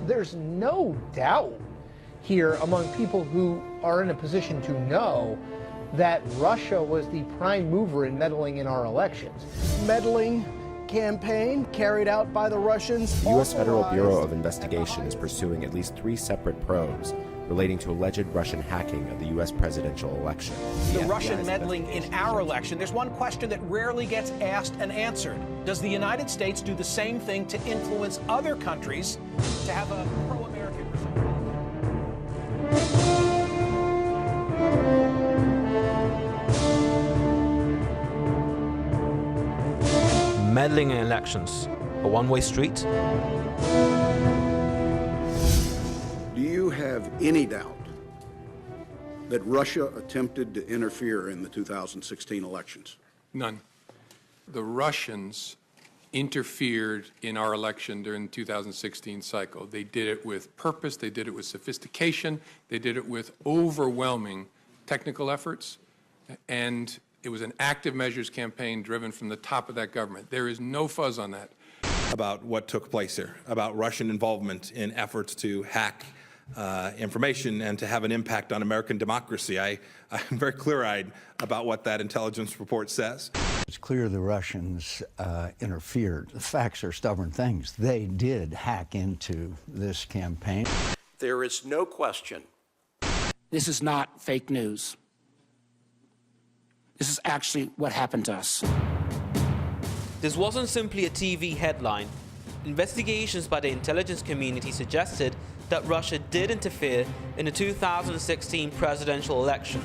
there's no doubt here among people who are in a position to know that Russia was the prime mover in meddling in our elections. Meddling campaign carried out by the Russians. The U.S. Federal Bureau of Investigation is pursuing at least 3 separate probes relating to alleged Russian hacking of the U.S. presidential election. The Russian meddling in our election. There's one question that rarely gets asked and answered. Does the United States do the same thing to influence other countries to have a pro-American result? Meddling in elections, a one-way street? Do you have any doubt that Russia attempted to interfere in the 2016 elections? None. The Russians interfered in our election during the 2016 cycle. They did it with purpose, they did it with sophistication, they did it with overwhelming technical efforts, and it was an active measures campaign driven from the top of that government. There is no fuzz on that. About what took place here, about Russian involvement in efforts to hack information and to have an impact on American democracy. I'm very clear-eyed about what that intelligence report says. It's clear the Russians interfered. The facts are stubborn things. They did hack into this campaign. There is no question. This is not fake news. This is actually what happened to us. This wasn't simply a TV headline. Investigations by the intelligence community suggested that Russia did interfere in the 2016 presidential election.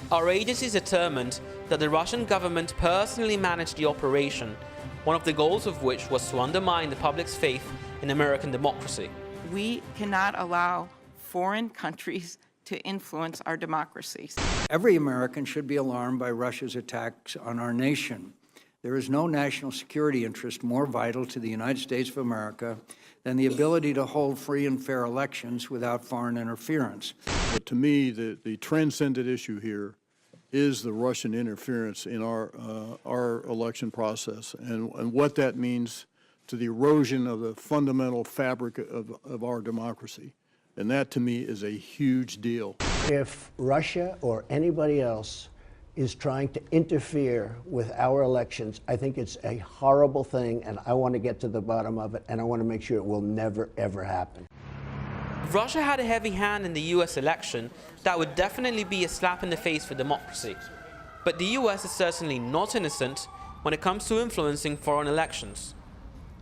Our agencies determined that the Russian government personally managed the operation, one of the goals of which was to undermine the public's faith in American democracy. We cannot allow foreign countries to influence our democracies. Every American should be alarmed by Russia's attacks on our nation. There is no national security interest more vital to the United States of America than the ability to hold free and fair elections without foreign interference. But to me, the transcendent issue here is the Russian interference in our election process and what that means to the erosion of the fundamental fabric of our democracy. And that, to me, is a huge deal. If Russia or anybody else is trying to interfere with our elections, I think it's a horrible thing, and I want to get to the bottom of it, and I want to make sure it will never, ever happen. If Russia had a heavy hand in the US election, that would definitely be a slap in the face for democracy. But the US is certainly not innocent when it comes to influencing foreign elections.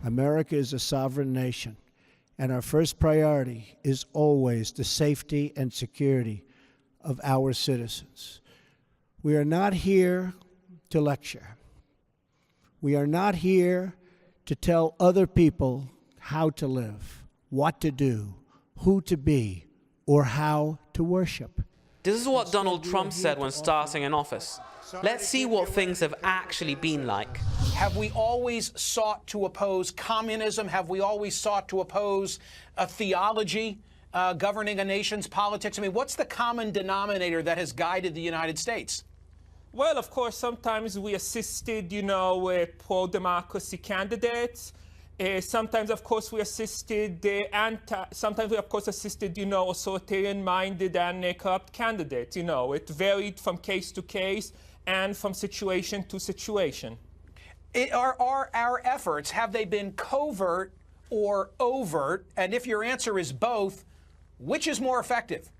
America is a sovereign nation, and our first priority is always the safety and security of our citizens. We are not here to lecture. We are not here to tell other people how to live, what to do, who to be, or how to worship. This is what Donald Trump said when starting in office. Let's see what things have actually been like. Have we always sought to oppose communism? Have we always sought to oppose a theology governing a nation's politics? I mean, what's the common denominator that has guided the United States? Well, of course, sometimes we assisted, with pro-democracy candidates. Sometimes, of course, we assisted sometimes we, of course, assisted, authoritarian-minded and corrupt candidates. It varied from case to case and from situation to situation. Are our efforts, have they been covert or overt? And if your answer is both, which is more effective?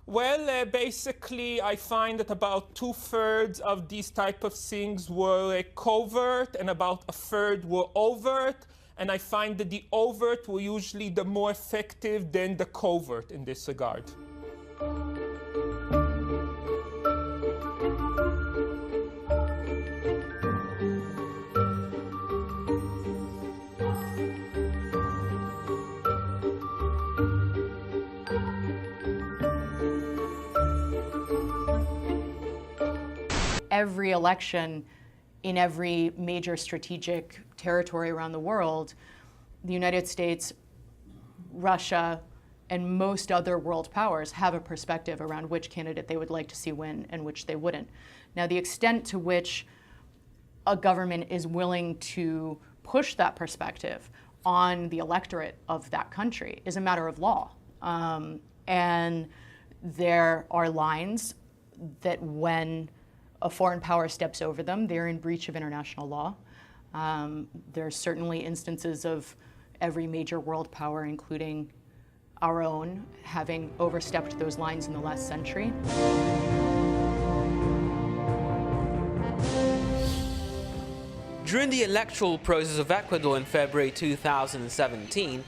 Well, basically, I find that about 2/3 of these type of things were covert and about 1/3 were overt. And I find that the overt were usually the more effective than the covert in this regard. Every election in every major strategic territory around the world, the United States, Russia, and most other world powers have a perspective around which candidate they would like to see win and which they wouldn't. Now, the extent to which a government is willing to push that perspective on the electorate of that country is a matter of law. And there are lines that when a foreign power steps over them, they're in breach of international law. There are certainly instances of every major world power, including our own, having overstepped those lines in the last century. During the electoral process of Ecuador in February 2017,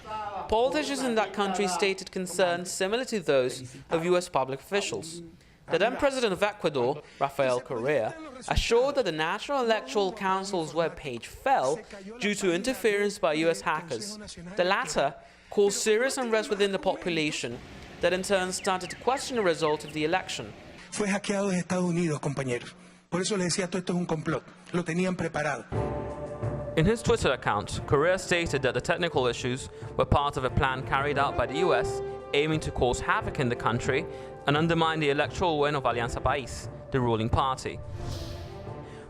politicians in that country stated concerns similar to those of U.S. public officials. The then president of Ecuador, Rafael Correa, assured that the National Electoral Council's webpage fell due to interference by U.S. hackers. The latter caused serious unrest within the population that in turn started to question the result of the election. Fue hackeado en Estados Unidos, compañeros. Por eso le decía, todo esto es un complot. Lo tenían preparado. In his Twitter account, Correa stated that the technical issues were part of a plan carried out by the US aiming to cause havoc in the country and undermine the electoral win of Alianza País, the ruling party.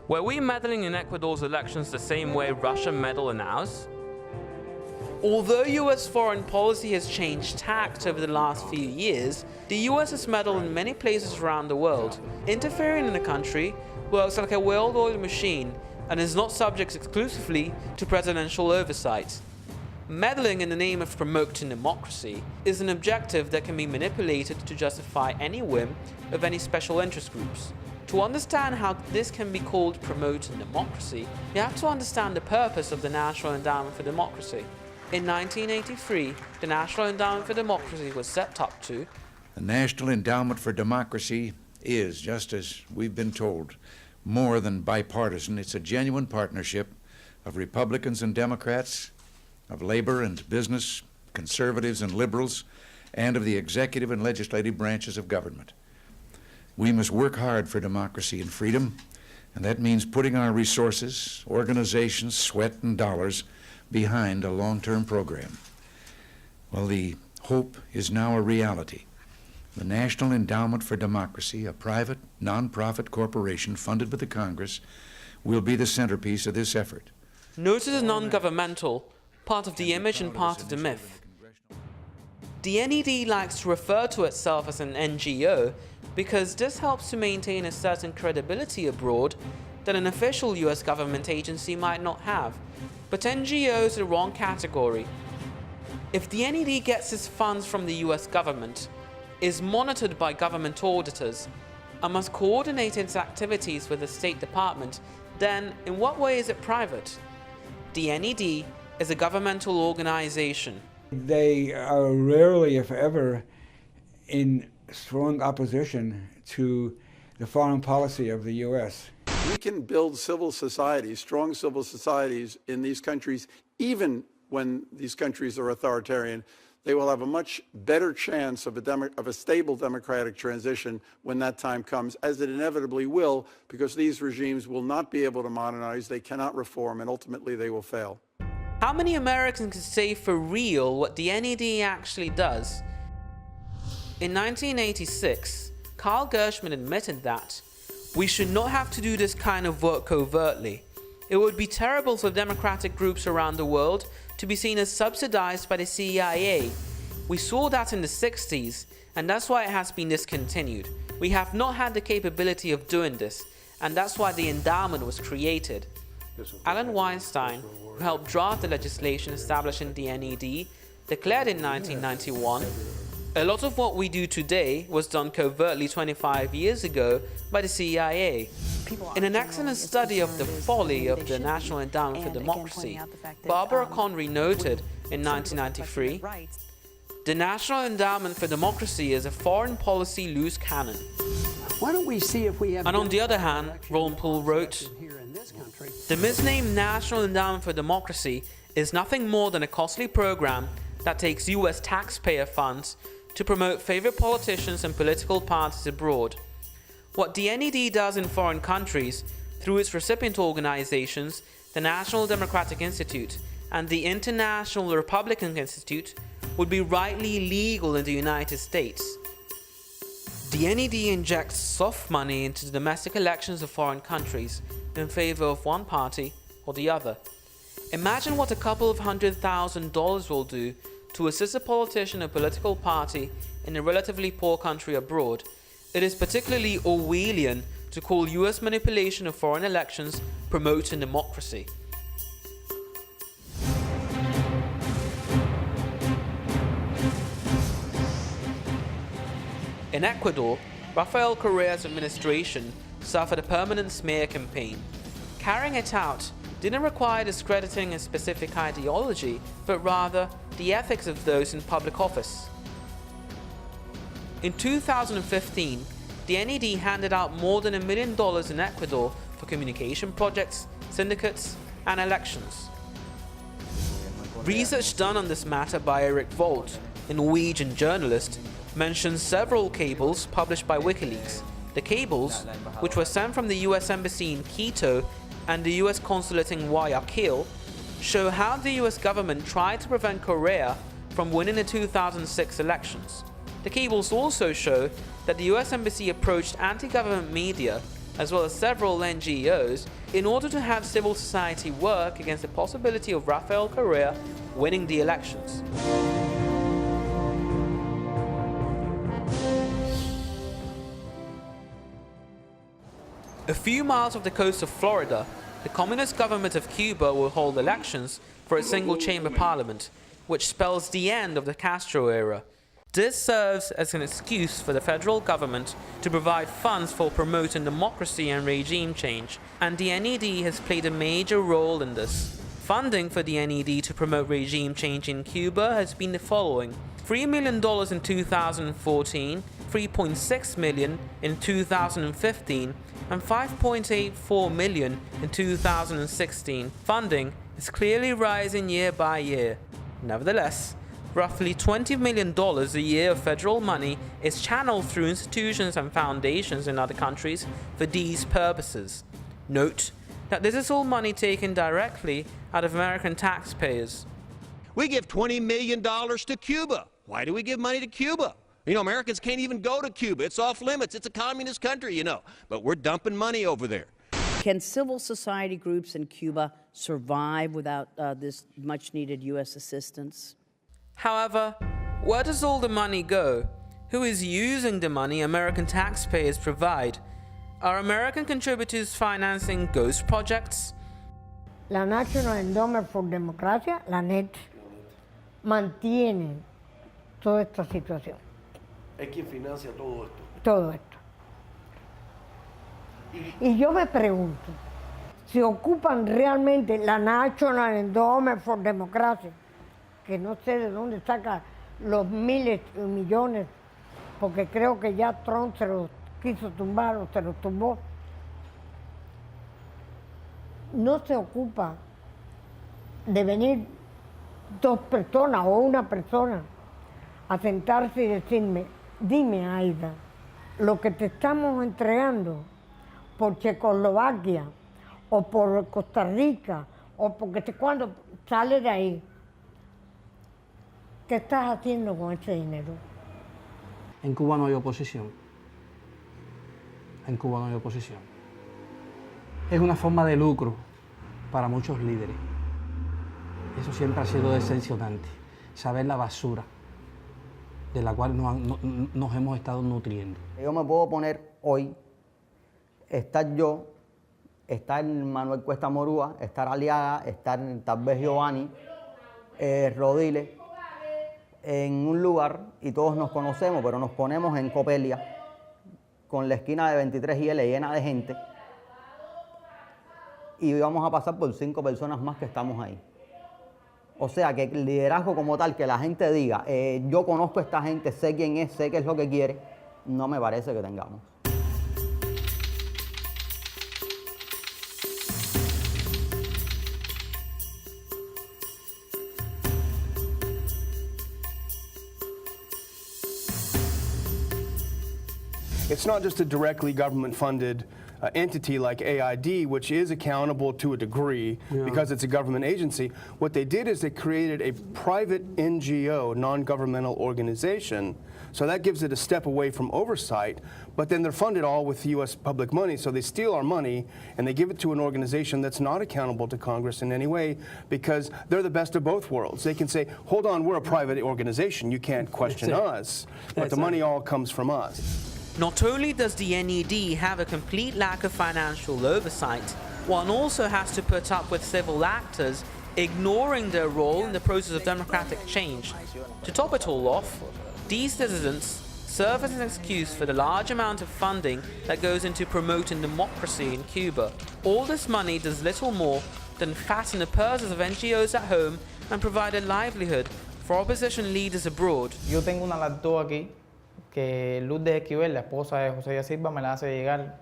Were we meddling in Ecuador's elections the same way Russia meddled in ours? Although US foreign policy has changed tact over the last few years, the US has meddled in many places around the world. Interfering in a country works like a well-oiled machine and is not subject exclusively to presidential oversight. Meddling in the name of promoting democracy is an objective that can be manipulated to justify any whim of any special interest groups. To understand how this can be called promoting democracy, you have to understand the purpose of the National Endowment for Democracy. In 1983, the National Endowment for Democracy was set up to... The National Endowment for Democracy is, just as we've been told, more than bipartisan. It's a genuine partnership of Republicans and Democrats, of labor and business, conservatives and liberals, and of the executive and legislative branches of government. We must work hard for democracy and freedom, and that means putting our resources, organizations, sweat, and dollars behind a long-term program. Well, the hope is now a reality. The National Endowment for Democracy, a private, non-profit corporation funded by the Congress, will be the centerpiece of this effort. Noted as non-governmental, part of the image and part of the myth. The NED likes to refer to itself as an NGO because this helps to maintain a certain credibility abroad that an official US government agency might not have. But NGO is the wrong category. If the NED gets its funds from the US government, is monitored by government auditors, and must coordinate its activities with the State Department, then in what way is it private? The NED is a governmental organization. They are rarely, if ever, in strong opposition to the foreign policy of the U.S. We can build civil societies, strong civil societies in these countries, even when these countries are authoritarian. They will have a much better chance of a stable democratic transition when that time comes, as it inevitably will, because these regimes will not be able to modernize, they cannot reform, and ultimately they will fail. How many Americans can say for real what the NED actually does? In 1986, Carl Gershman admitted that we should not have to do this kind of work covertly. It would be terrible for democratic groups around the world to be seen as subsidized by the CIA. We saw that in the 60s, and that's why it has been discontinued. We have not had the capability of doing this, and that's why the endowment was created. Alan Weinstein, who helped draft the legislation establishing the NED, declared in 1991, "A lot of what we do today was done covertly 25 years ago by the CIA." In an excellent study of the folly of the National Endowment for Democracy, Barbara Conry noted in 1993, "The National Endowment for Democracy is a foreign policy loose cannon." Why don't we see if we have... And on the other hand, Ron Paul wrote, "The misnamed National Endowment for Democracy is nothing more than a costly program that takes US taxpayer funds to promote favorite politicians and political parties abroad. What the NED does in foreign countries, through its recipient organizations, the National Democratic Institute and the International Republican Institute, would be rightly legal in the United States. The NED injects soft money into the domestic elections of foreign countries in favor of one party or the other. Imagine what a couple of $100,000 will do to assist a politician or political party in a relatively poor country abroad. It is particularly Orwellian to call US manipulation of foreign elections promoting democracy. In Ecuador, Rafael Correa's administration suffered a permanent smear campaign. Carrying it out didn't require discrediting a specific ideology, but rather the ethics of those in public office. In 2015, the NED handed out more than $1 million in Ecuador for communication projects, syndicates, and elections. Research done on this matter by Eric Volt, a Norwegian journalist, mentions several cables published by WikiLeaks. The cables, which were sent from the US Embassy in Quito and the US Consulate in Guayaquil, show how the US government tried to prevent Correa from winning the 2006 elections. The cables also show that the US Embassy approached anti-government media, as well as several NGOs, in order to have civil society work against the possibility of Rafael Correa winning the elections. A few miles off the coast of Florida, the communist government of Cuba will hold elections for a single-chamber parliament, which spells the end of the Castro era. This serves as an excuse for the federal government to provide funds for promoting democracy and regime change, and the NED has played a major role in this. Funding for the NED to promote regime change in Cuba has been the following: $3 million in 2014, $3.6 million in 2015, and $5.84 million in 2016. Funding is clearly rising year by year. Nevertheless, roughly $20 million a year of federal money is channeled through institutions and foundations in other countries for these purposes. Note that this is all money taken directly out of American taxpayers. We give $20 million to Cuba. Why do we give money to Cuba? You know, Americans can't even go to Cuba. It's off limits. It's a communist country, you know. But we're dumping money over there. Can civil society groups in Cuba survive without this much-needed U.S. assistance? However, where does all the money go? Who is using the money American taxpayers provide? Are American contributors financing ghost projects? La National Endowment for Democracia, la NET, mantiene toda esta situación. Es quien financia todo esto. Todo esto. Y yo me pregunto, si ocupan realmente la National Endowment for Democracy, que no sé de dónde saca los miles y millones, porque creo que ya Trump se los quiso tumbar o se los tumbó, no se ocupa de venir dos personas o una persona a sentarse y decirme: dime, Aida, lo que te estamos entregando por Checoslovaquia o por Costa Rica o porque cuando sale de ahí, ¿qué estás haciendo con ese dinero? En Cuba no hay oposición. En Cuba no hay oposición. Es una forma de lucro para muchos líderes. Eso siempre ha sido decepcionante, saber la basura de la cual nos hemos estado nutriendo. Yo me puedo poner hoy, estar yo, estar Manuel Cuesta Morúa, estar Aliaga, estar tal vez Giovanni, Rodiles, en un lugar y todos nos conocemos, pero nos ponemos en Copelia, con la esquina de 23IL llena de gente, y vamos a pasar por 5 personas más que estamos ahí. O sea, que el liderazgo como tal, que la gente diga, yo conozco a esta gente, sé quién es, sé qué es lo que quiere, no me parece que tengamos. It's not just a directly government-funded entity like AID, which is accountable to a degree because it's a government agency. What they did is they created a private NGO, non-governmental organization. So that gives it a step away from oversight, but then they're funded all with U.S. public money, so they steal our money and they give it to an organization that's not accountable to Congress in any way because they're the best of both worlds. They can say, hold on, we're a private organization, you can't question us, but the money all comes from us. Not only does the NED have a complete lack of financial oversight, one also has to put up with civil actors ignoring their role in the process of democratic change. To top it all off, these dissidents serve as an excuse for the large amount of funding that goes into promoting democracy in Cuba. All this money does little more than fatten the purses of NGOs at home and provide a livelihood for opposition leaders abroad. Yo tengo una laptop aquí que Luz de Esquivel, la esposa de José Díaz Silva, me la hace llegar,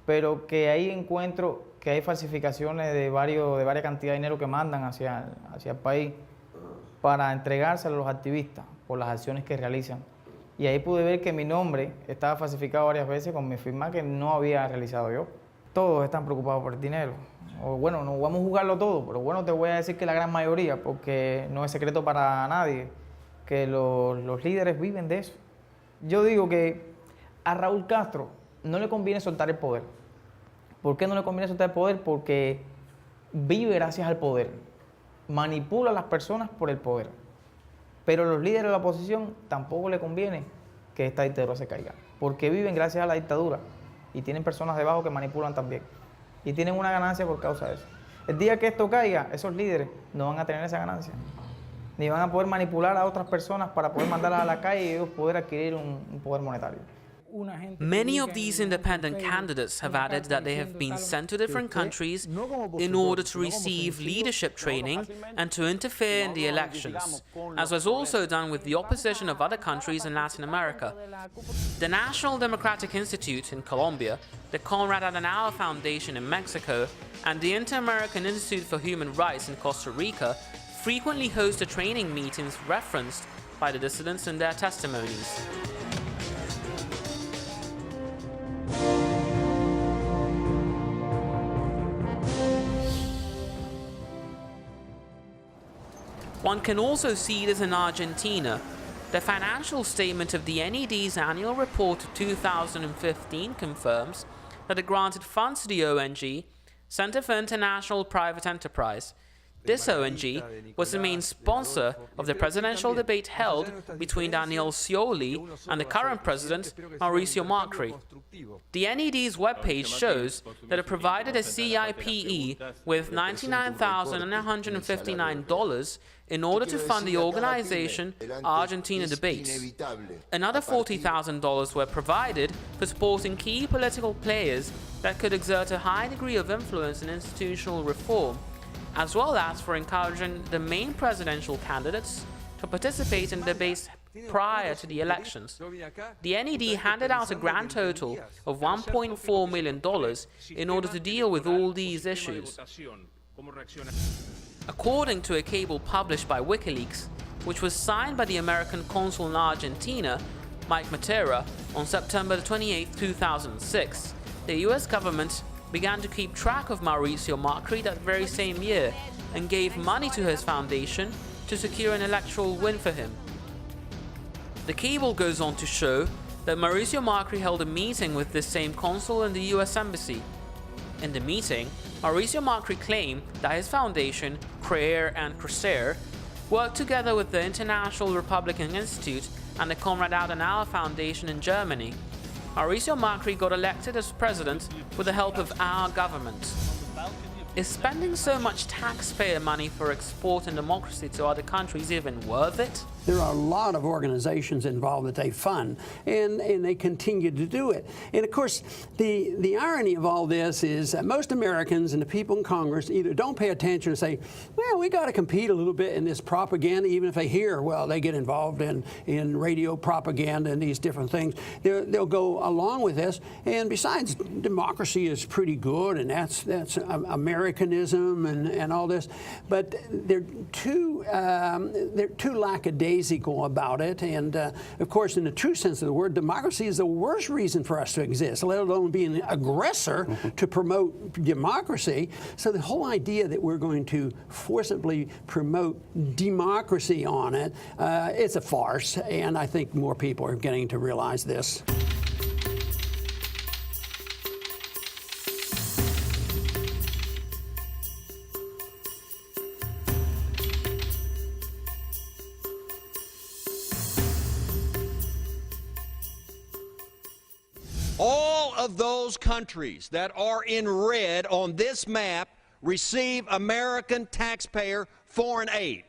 pero que ahí encuentro que hay falsificaciones de varias cantidades de dinero que mandan hacia el país para entregárselo a los activistas por las acciones que realizan. Y ahí pude ver que mi nombre estaba falsificado varias veces con mi firma que no había realizado yo. Todos están preocupados por el dinero. O bueno, no vamos a juzgarlo todo, pero bueno, te voy a decir que la gran mayoría, porque no es secreto para nadie, que los líderes viven de eso. Yo digo que a Raúl Castro no le conviene soltar el poder. ¿Por qué no le conviene soltar el poder? Porque vive gracias al poder. Manipula a las personas por el poder. Pero los líderes de la oposición tampoco le conviene que esta dictadura se caiga, porque viven gracias a la dictadura y tienen personas debajo que manipulan también y tienen una ganancia por causa de eso. El día que esto caiga, esos líderes no van a tener esa ganancia, ni van a poder manipular a otras personas para poder mandarlas a la calle y ellos poder adquirir un poder monetario. Many of these independent candidates have added that they have been sent to different countries in order to receive leadership training and to interfere in the elections, as was also done with the opposition of other countries in Latin America. The National Democratic Institute in Colombia, the Konrad Adenauer Foundation in Mexico, and the Inter-American Institute for Human Rights in Costa Rica frequently host the training meetings referenced by the dissidents in their testimonies. One can also see this in Argentina. The financial statement of the NED's annual report of 2015 confirms that it granted funds to the ONG, Center for International Private Enterprise. This ONG was the main sponsor of the presidential debate held between Daniel Scioli and the current president, Mauricio Macri. The NED's webpage shows that it provided a CIPE with $99,959 in order to fund the organization Argentina Debates. Another $40,000 were provided for supporting key political players that could exert a high degree of influence in institutional reform, as well as for encouraging the main presidential candidates to participate in debates prior to the elections. The NED handed out a grand total of $1.4 million in order to deal with all these issues. According to a cable published by WikiLeaks, which was signed by the American consul in Argentina, Mike Matera, on September 28, 2006, the US government began to keep track of Mauricio Macri that very same year and gave money to his foundation to secure an electoral win for him. The cable goes on to show that Mauricio Macri held a meeting with this same consul in the US Embassy. In the meeting, Mauricio Macri claimed that his foundation, CREER and CRECER, worked together with the International Republican Institute and the Konrad Adenauer Foundation in Germany. Mauricio Macri got elected as president with the help of our government. Is spending so much taxpayer money for exporting democracy to other countries even worth it? There are a lot of organizations involved that they fund, and they continue to do it. And of course, the irony of all this is that most Americans and the people in Congress either don't pay attention and say, well, we got to compete a little bit in this propaganda, even if they hear, well, they get involved in radio propaganda and these different things. They'll go along with this. And besides, democracy is pretty good, and that's America. Americanism and all this, but they're too lackadaisical about it. And of course, in the true sense of the word, democracy is the worst reason for us to exist, let alone be an aggressor to promote democracy. So the whole idea that we're going to forcibly promote democracy on it, it's a farce, and I think more people are getting to realize this. All of those countries that are in red on this map receive American taxpayer foreign aid.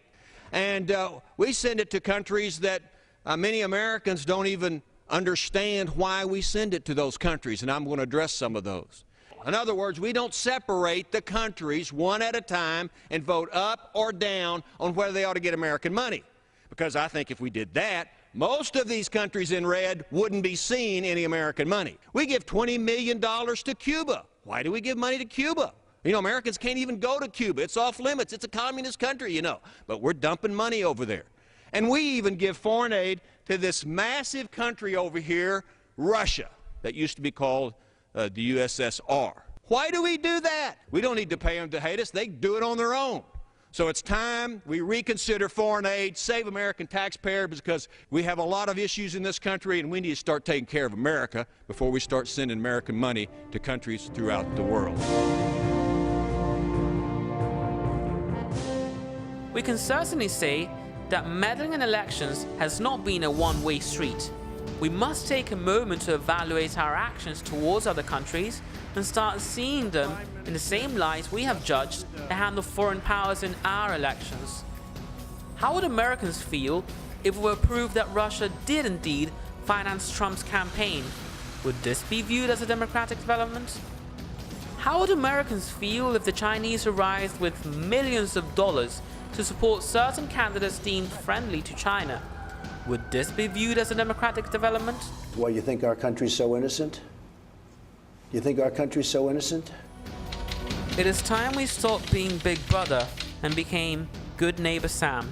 And we send it to countries that many Americans don't even understand why we send it to those countries, and I'm going to address some of those. In other words, we don't separate the countries one at a time and vote up or down on whether they ought to get American money. Because I think if we did that, most of these countries in red wouldn't be seeing any American money. We give $20 million to Cuba. Why do we give money to Cuba? You know, Americans can't even go to Cuba. It's off limits. It's a communist country, you know. But we're dumping money over there. And we even give foreign aid to this massive country over here, Russia, that used to be called the USSR. Why do we do that? We don't need to pay them to hate us. They do it on their own. So it's time we reconsider foreign aid, save American taxpayers, because we have a lot of issues in this country and we need to start taking care of America before we start sending American money to countries throughout the world. We can certainly say that meddling in elections has not been a one-way street. We must take a moment to evaluate our actions towards other countries and start seeing them in the same light we have judged the hand of foreign powers in our elections. How would Americans feel if it were proved that Russia did indeed finance Trump's campaign? Would this be viewed as a democratic development? How would Americans feel if the Chinese arrived with millions of dollars to support certain candidates deemed friendly to China? Would this be viewed as a democratic development? Why, you think our country's so innocent? You think our country's so innocent? It is time we stopped being Big Brother and became Good Neighbor Sam.